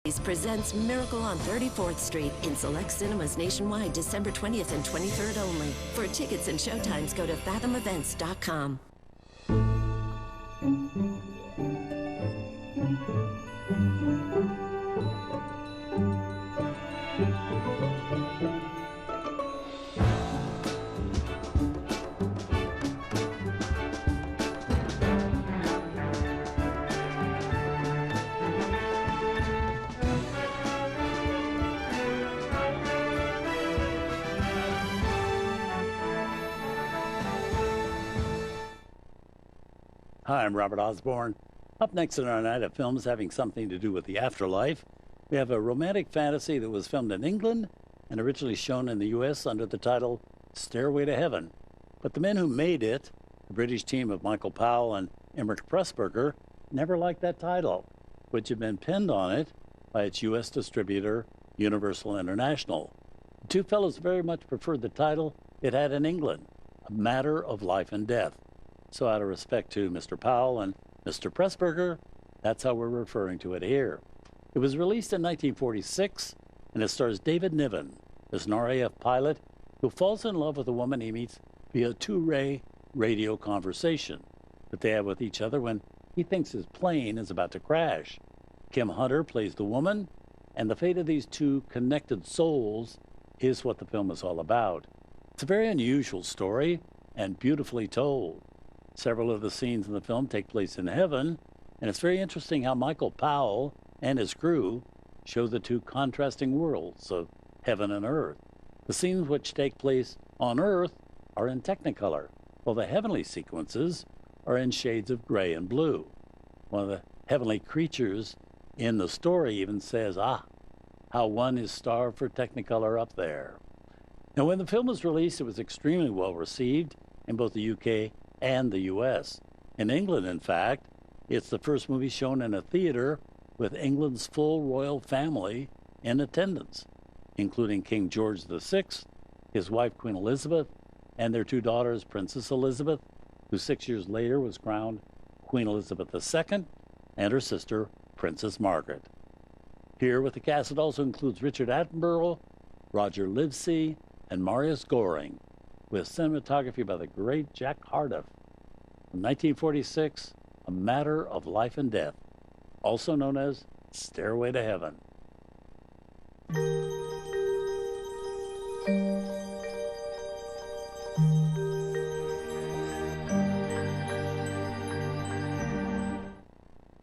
presents Miracle on 34th Street in select cinemas nationwide December 20th and 23rd only. For tickets and showtimes, go to fathomevents.com. Hi, I'm Robert Osborne. Up next in our night of films having something to do with the afterlife, we have a romantic fantasy that was filmed in England and originally shown in the U.S. under the title Stairway to Heaven. But the men who made it, the British team of Michael Powell and Emmerich Pressburger, never liked that title, which had been pinned on it by its U.S. distributor, Universal International. The two fellows very much preferred the title it had in England, A Matter of Life and Death. So out of respect to Mr. Powell and Mr. Pressburger, that's how we're referring to it here. It was released in 1946, and it stars David Niven as an RAF pilot who falls in love with a woman he meets via a two-way radio conversation that they have with each other when he thinks his plane is about to crash. Kim Hunter plays the woman, and the fate of these two connected souls is what the film is all about. It's a very unusual story and beautifully told. Several of the scenes in the film take place in heaven, and it's very interesting how Michael Powell and his crew show the two contrasting worlds of heaven and earth. The scenes which take place on earth are in Technicolor, while the heavenly sequences are in shades of gray and blue. One of the heavenly creatures in the story even says, how one is starved for Technicolor up there. Now, when the film was released, it was extremely well received in both the UK and the U.S. In England, in fact, it's the first movie shown in a theater with England's full royal family in attendance, including King George VI, his wife Queen Elizabeth, and their two daughters, Princess Elizabeth, who 6 years later was crowned Queen Elizabeth II, and her sister, Princess Margaret. Here with the cast, it also includes Richard Attenborough, Roger Livesey, and Marius Goring, with cinematography by the great Jack Hardiff. From 1946, A Matter of Life and Death, also known as Stairway to Heaven.